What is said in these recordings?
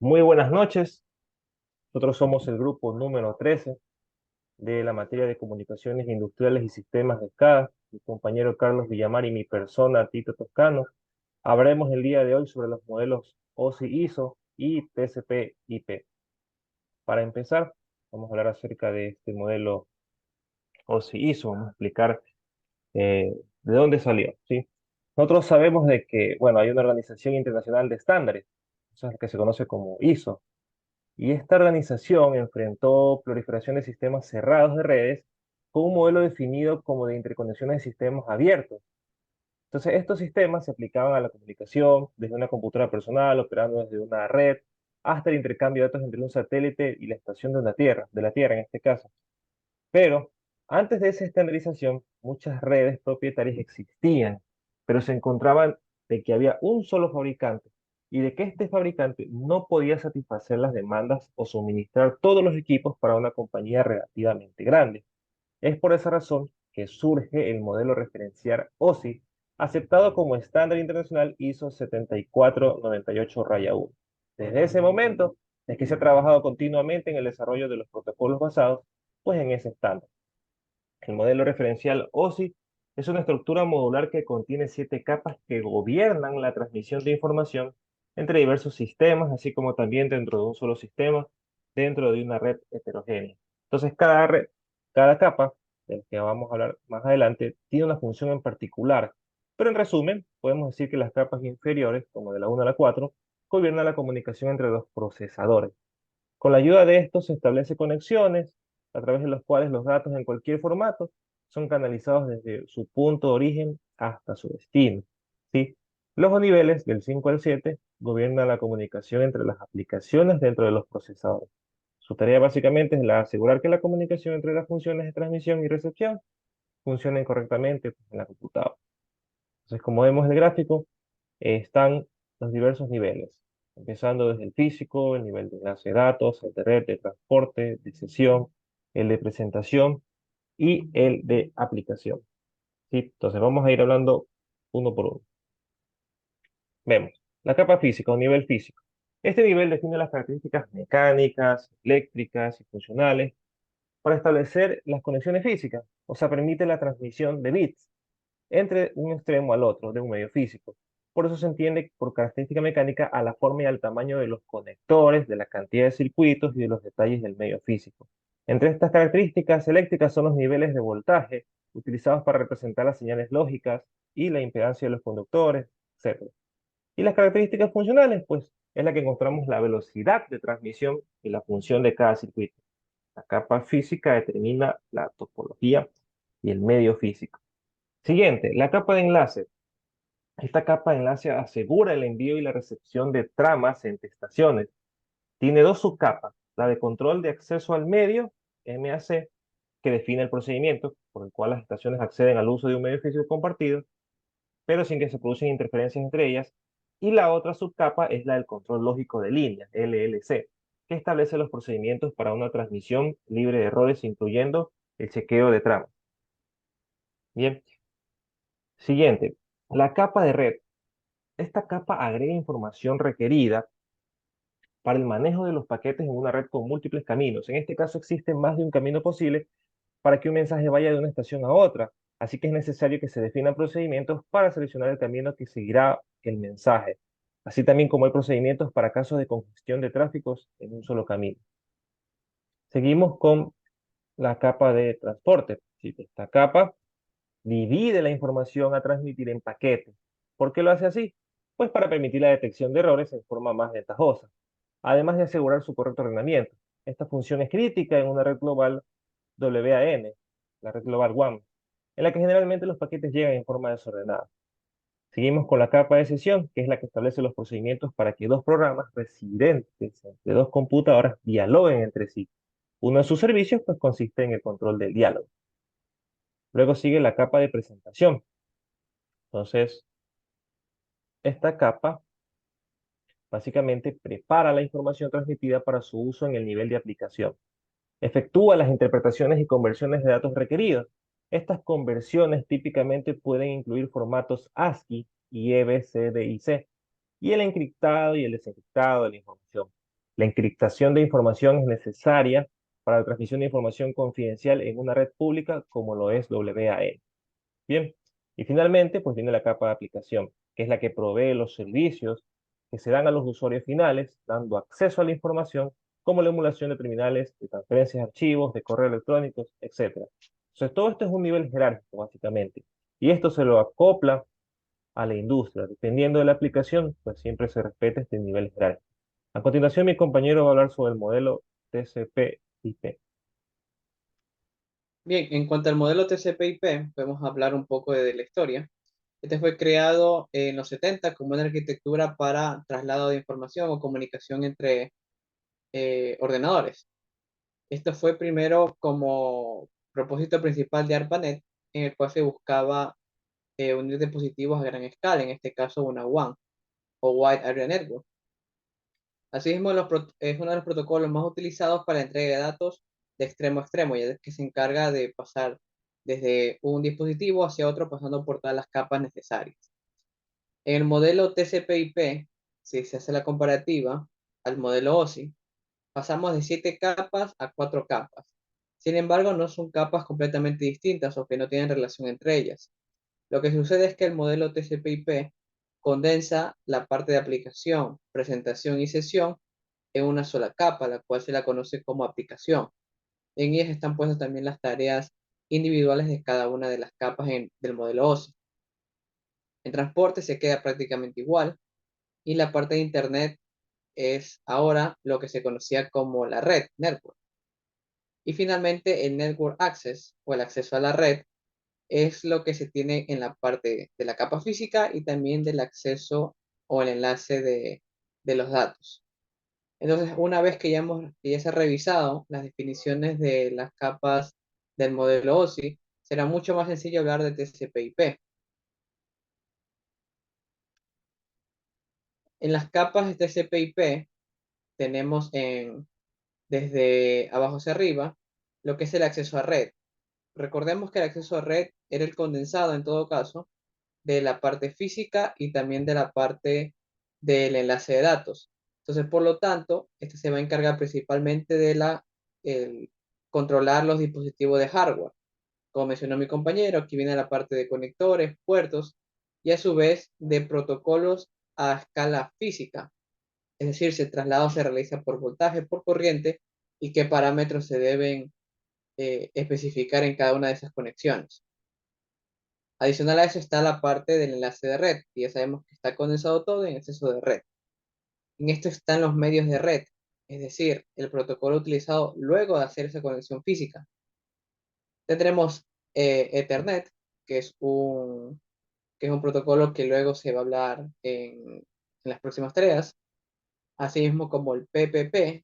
Muy buenas noches. Nosotros somos el grupo número 13 de la materia de Comunicaciones Industriales y Sistemas de SCADA. Mi compañero Carlos Villamar y mi persona, Tito Toscano. Hablaremos el día de hoy sobre los modelos OSI-ISO y TCP/IP. Para empezar, vamos a hablar acerca de este modelo OSI-ISO. Vamos a explicar de dónde salió, ¿sí? Nosotros sabemos de que, bueno, hay una organización internacional de estándares, eso es lo que se conoce como ISO. Y esta organización enfrentó proliferación de sistemas cerrados de redes con un modelo definido como de interconexiones de sistemas abiertos. Entonces, estos sistemas se aplicaban a la comunicación desde una computadora personal operando desde una red hasta el intercambio de datos entre un satélite y la estación de la Tierra en este caso. Pero antes de esa estandarización, muchas redes propietarias existían, pero se encontraban de que había un solo fabricante y de que este fabricante no podía satisfacer las demandas o suministrar todos los equipos para una compañía relativamente grande. Es por esa razón que surge el modelo referencial OSI, aceptado como estándar internacional ISO 7498-1. Desde ese momento es que se ha trabajado continuamente en el desarrollo de los protocolos basados pues en ese estándar. El modelo referencial OSI es una estructura modular que contiene 7 capas que gobiernan la transmisión de información entre diversos sistemas, así como también dentro de un solo sistema, dentro de una red heterogénea. Entonces, cada capa, de la que vamos a hablar más adelante, tiene una función en particular. Pero en resumen, podemos decir que las capas inferiores, como de la 1 a la 4, gobiernan la comunicación entre los procesadores. Con la ayuda de estos se establece conexiones a través de las cuales los datos en cualquier formato son canalizados desde su punto de origen hasta su destino, ¿sí? Los niveles del 5 al 7 gobiernan la comunicación entre las aplicaciones dentro de los procesadores. Su tarea básicamente es la asegurar que la comunicación entre las funciones de transmisión y recepción funcionen correctamente pues, en la computadora. Entonces, como vemos en el gráfico, están los diversos niveles, empezando desde el físico, el nivel de enlace de datos, el de red, de transporte, de sesión, el de presentación y el de aplicación. ¿Sí? Entonces vamos a ir hablando uno por uno. Vemos, la capa física o nivel físico. Este nivel define las características mecánicas, eléctricas y funcionales para establecer las conexiones físicas, o sea, permite la transmisión de bits entre un extremo al otro de un medio físico. Por eso se entiende por característica mecánica a la forma y al tamaño de los conectores, de la cantidad de circuitos y de los detalles del medio físico. Entre estas características eléctricas son los niveles de voltaje utilizados para representar las señales lógicas y la impedancia de los conductores, etc. Y las características funcionales, pues, es la que encontramos la velocidad de transmisión y la función de cada circuito. La capa física determina la topología y el medio físico. Siguiente, la capa de enlace. Esta capa de enlace asegura el envío y la recepción de tramas entre estaciones. Tiene dos subcapas, la de control de acceso al medio, MAC, que define el procedimiento por el cual las estaciones acceden al uso de un medio físico compartido, pero sin que se producen interferencias entre ellas. Y la otra subcapa es la del control lógico de línea, LLC, que establece los procedimientos para una transmisión libre de errores, incluyendo el chequeo de tramas. Bien, siguiente, la capa de red. Esta capa agrega información requerida para el manejo de los paquetes en una red con múltiples caminos. En este caso existe más de un camino posible para que un mensaje vaya de una estación a otra. Así que es necesario que se definan procedimientos para seleccionar el camino que seguirá el mensaje. Así también como hay procedimientos para casos de congestión de tráficos en un solo camino. Seguimos con la capa de transporte. Sí, esta capa divide la información a transmitir en paquetes. ¿Por qué lo hace así? Pues para permitir la detección de errores en forma más ventajosa, además de asegurar su correcto ordenamiento. Esta función es crítica en una red global WAN, la red global WAN, en la que generalmente los paquetes llegan en forma desordenada. Seguimos con la capa de sesión, que es la que establece los procedimientos para que dos programas residentes de dos computadoras dialoguen entre sí. Uno de sus servicios pues consiste en el control del diálogo. Luego sigue la capa de presentación. Entonces, esta capa básicamente prepara la información transmitida para su uso en el nivel de aplicación. Efectúa las interpretaciones y conversiones de datos requeridos. Estas conversiones típicamente pueden incluir formatos ASCII y EBCDIC, y el encriptado y el desencriptado de la información. La encriptación de información es necesaria para la transmisión de información confidencial en una red pública como lo es WAN. Bien, y finalmente, pues viene la capa de aplicación, que es la que provee los servicios que se dan a los usuarios finales, dando acceso a la información, como la emulación de terminales, de transferencias de archivos, de correos electrónicos, etcétera. Entonces, todo esto es un nivel jerárquico, básicamente, y esto se lo acopla a la industria. Dependiendo de la aplicación, pues siempre se respeta este nivel jerárquico. A continuación, mi compañero va a hablar sobre el modelo TCP/IP. Bien, en cuanto al modelo TCP/IP, podemos hablar un poco de la historia. Este fue creado en los 70 como una arquitectura para traslado de información o comunicación entre ordenadores. Esto fue primero como propósito principal de ARPANET, en el cual se buscaba unir dispositivos a gran escala, en este caso una WAN o Wide Area Network. Asimismo, es uno de los protocolos más utilizados para la entrega de datos de extremo a extremo, ya que se encarga de pasar desde un dispositivo hacia otro pasando por todas las capas necesarias. En el modelo TCP/IP, si se hace la comparativa al modelo OSI, pasamos de 7 capas a 4 capas. Sin embargo, no son capas completamente distintas o que no tienen relación entre ellas. Lo que sucede es que el modelo TCP/IP condensa la parte de aplicación, presentación y sesión en una sola capa, la cual se la conoce como aplicación. En ellas están puestas también las tareas individuales de cada una de las capas del modelo OSI. En transporte se queda prácticamente igual y la parte de Internet es ahora lo que se conocía como la red, network. Y finalmente el network access o el acceso a la red es lo que se tiene en la parte de la capa física y también del acceso o el enlace de los datos. Entonces, una vez que ya se ha revisado las definiciones de las capas del modelo OSI, será mucho más sencillo hablar de TCP/IP. En las capas de TCP/IP tenemos desde abajo hacia arriba lo que es el acceso a red. Recordemos que el acceso a red era el condensado en todo caso de la parte física y también de la parte del enlace de datos. Entonces, por lo tanto, este se va a encargar principalmente de controlar los dispositivos de hardware. Como mencionó mi compañero, aquí viene la parte de conectores, puertos y a su vez de protocolos a escala física. Es decir, si el traslado se realiza por voltaje, por corriente y qué parámetros se deben especificar en cada una de esas conexiones. Adicional a eso está la parte del enlace de red, y ya sabemos que está condensado todo en exceso de red. En esto están los medios de red, es decir, el protocolo utilizado luego de hacer esa conexión física. Tendremos Ethernet, que es que es un protocolo que luego se va a hablar en las próximas tareas, así mismo como el PPP,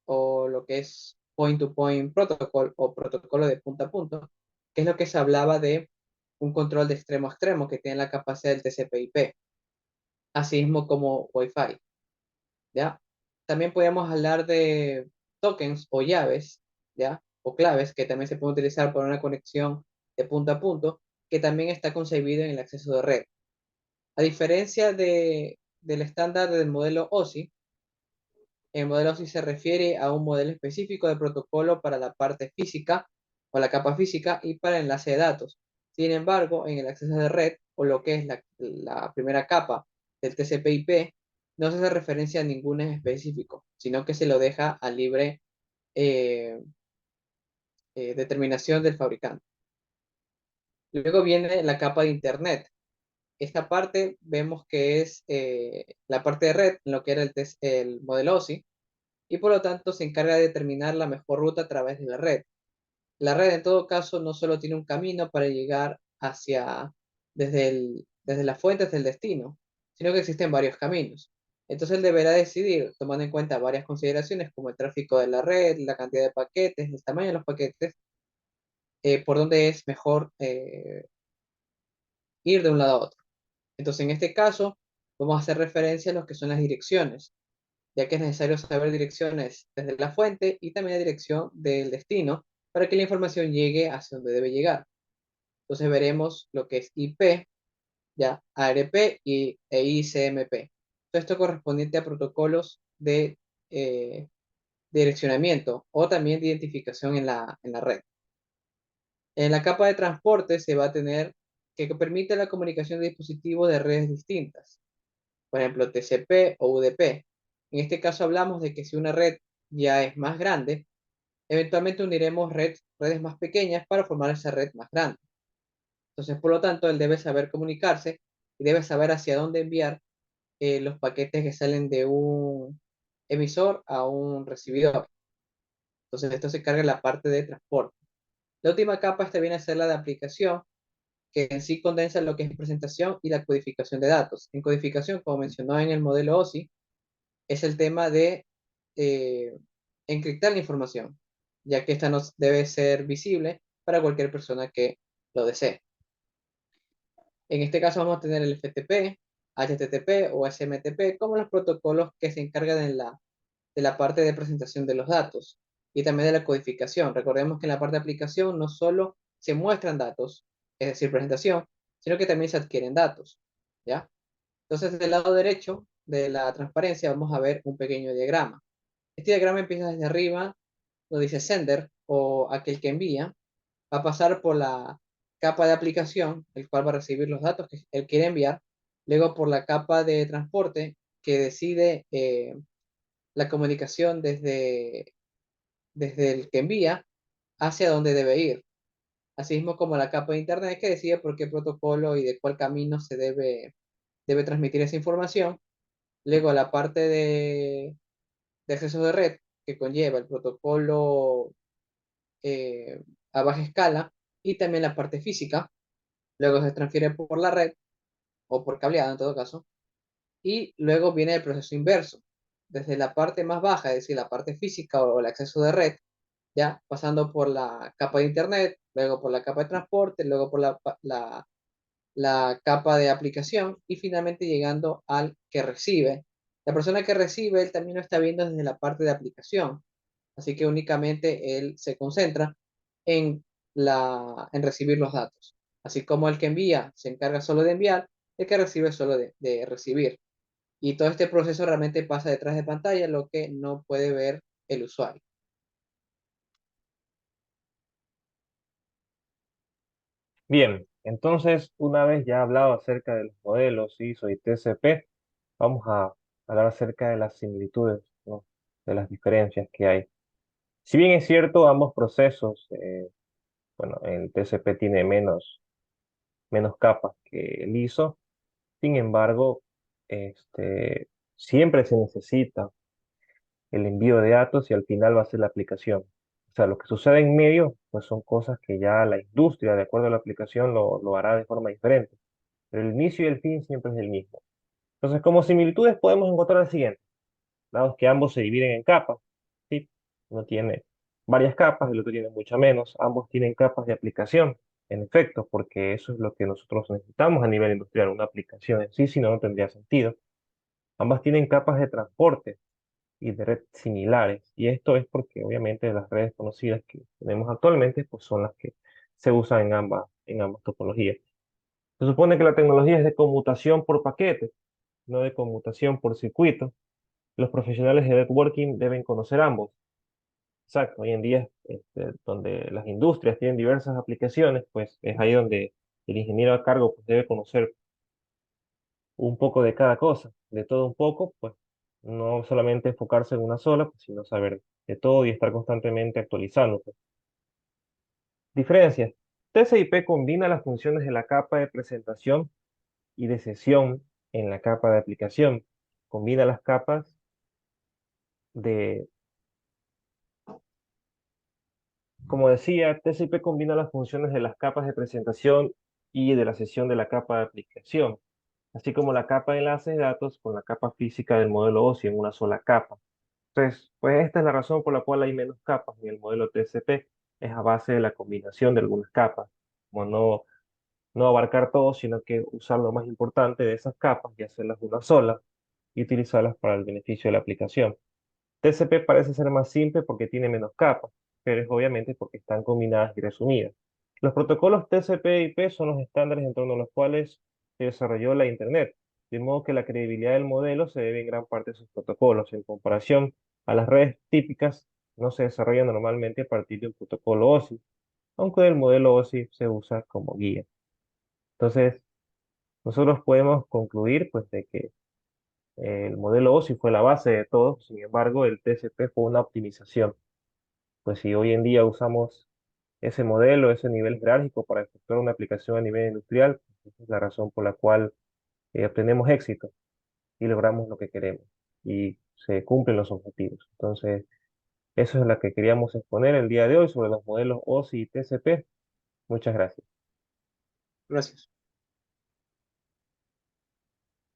o lo que es Point-to-Point Protocol, o protocolo de punta a punto, que es lo que se hablaba de un control de extremo a extremo que tiene la capacidad del TCP/IP, así mismo como Wi-Fi, ¿ya? También podemos hablar de tokens o llaves, ¿ya? O claves que también se pueden utilizar para una conexión de punto a punto, que también está concebido en el acceso de red. A diferencia del estándar del modelo OSI, el modelo OSI se refiere a un modelo específico de protocolo para la parte física o la capa física y para el enlace de datos. Sin embargo, en el acceso de red o lo que es la primera capa del TCP/IP, no se hace referencia a ningún en específico, sino que se lo deja a libre eh, determinación del fabricante. Luego viene la capa de Internet. Esta parte vemos que es la parte de red, en lo que era el modelo OSI, y por lo tanto se encarga de determinar la mejor ruta a través de la red. La red en todo caso no solo tiene un camino para llegar desde la fuente hasta el destino, sino que existen varios caminos. Entonces él deberá decidir, tomando en cuenta varias consideraciones como el tráfico de la red, la cantidad de paquetes, el tamaño de los paquetes, por dónde es mejor ir de un lado a otro. Entonces en este caso vamos a hacer referencia a lo que son las direcciones, ya que es necesario saber direcciones desde la fuente y también la dirección del destino para que la información llegue hacia donde debe llegar. Entonces veremos lo que es IP, ya ARP e ICMP. Todo esto correspondiente a protocolos de direccionamiento o también de identificación en la red. En la capa de transporte se va a tener que permite la comunicación de dispositivos de redes distintas, por ejemplo, TCP o UDP. En este caso hablamos de que si una red ya es más grande, eventualmente uniremos redes más pequeñas para formar esa red más grande. Entonces, por lo tanto, él debe saber comunicarse y debe saber hacia dónde enviar los paquetes que salen de un emisor a un recibidor. Entonces, esto se carga en la parte de transporte. La última capa esta viene a ser la de aplicación, que en sí condensa lo que es presentación y la codificación de datos. En codificación, como mencionó en el modelo OSI, es el tema de eh, encriptar la información, ya que esta no debe ser visible para cualquier persona que lo desee. En este caso vamos a tener el FTP, HTTP o SMTP como los protocolos que se encargan de la parte de presentación de los datos y también de la codificación. Recordemos que en la parte de aplicación no solo se muestran datos, es decir, presentación, sino que también se adquieren datos, ¿ya? Entonces, del lado derecho de la transparencia vamos a ver un pequeño diagrama. Este diagrama empieza desde arriba, donde dice sender o aquel que envía, va a pasar por la capa de aplicación, el cual va a recibir los datos que él quiere enviar, luego por la capa de transporte, que decide la comunicación desde el que envía hacia dónde debe ir. Asimismo como la capa de internet que decide por qué protocolo y de cuál camino se debe transmitir esa información. Luego la parte de acceso de red que conlleva el protocolo eh, a baja escala y también la parte física. Luego se transfiere por la red o por cableado en todo caso. Y luego viene el proceso inverso. Desde la parte más baja, es decir, la parte física o el acceso de red, ya pasando por la capa de internet, luego por la capa de transporte, luego por la capa de aplicación y finalmente llegando al que recibe. La persona que recibe, él también lo está viendo desde la parte de aplicación, así que únicamente él se concentra en, en recibir los datos. Así como el que envía se encarga solo de enviar, el que recibe solo de recibir. Y todo este proceso realmente pasa detrás de pantalla, lo que no puede ver el usuario. Bien, entonces una vez ya hablado acerca de los modelos ISO y TCP, vamos a hablar acerca de las similitudes, ¿no? De las diferencias que hay. Si bien es cierto, ambos procesos, bueno, el TCP tiene menos capas que el ISO, sin embargo, siempre se necesita el envío de datos y al final va a ser la aplicación. O sea, lo que sucede en medio, pues son cosas que ya la industria, de acuerdo a la aplicación, lo hará de forma diferente. Pero el inicio y el fin siempre es el mismo. Entonces, como similitudes podemos encontrar el siguiente. Dados que ambos se dividen en capas, ¿sí? Uno tiene varias capas, el otro tiene mucha menos. Ambos tienen capas de aplicación, en efecto, porque eso es lo que nosotros necesitamos a nivel industrial, una aplicación en sí, si no, no tendría sentido. Ambas tienen capas de transporte y de red similares, y esto es porque obviamente las redes conocidas que tenemos actualmente, pues son las que se usan en ambas topologías. Se supone que la tecnología es de conmutación por paquete, no de conmutación por circuito. Los profesionales de networking deben conocer ambos. Exacto, hoy en día, donde las industrias tienen diversas aplicaciones, pues es ahí donde el ingeniero a cargo pues, debe conocer un poco de cada cosa, de todo un poco, pues no solamente enfocarse en una sola, pues, sino saber de todo y estar constantemente actualizándose. Diferencias. TCP combina las funciones de la capa de presentación y de sesión en la capa de aplicación. Combina las capas de, como decía, TCP combina las funciones de las capas de presentación y de la sesión de la capa de aplicación, así como la capa de enlaces de datos con la capa física del modelo OSI en una sola capa. Entonces, pues esta es la razón por la cual hay menos capas en el modelo TCP, es a base de la combinación de algunas capas, como no abarcar todo, sino que usar lo más importante de esas capas y hacerlas una sola y utilizarlas para el beneficio de la aplicación. TCP parece ser más simple porque tiene menos capas, pero es obviamente porque están combinadas y resumidas. Los protocolos TCP/IP son los estándares en torno a los cuales se desarrolló la Internet, de modo que la credibilidad del modelo se debe en gran parte a sus protocolos, en comparación a las redes típicas no se desarrollan normalmente a partir de un protocolo OSI, aunque el modelo OSI se usa como guía. Entonces, nosotros podemos concluir pues de que el modelo OSI fue la base de todo. Sin embargo, el TCP fue una optimización. Pues si hoy en día usamos ese modelo, ese nivel jerárquico para efectuar una aplicación a nivel industrial, pues, esa es la razón por la cual obtenemos éxito y logramos lo que queremos y se cumplen los objetivos. Entonces, eso es lo que queríamos exponer el día de hoy sobre los modelos OSI y TCP. Muchas gracias. Gracias.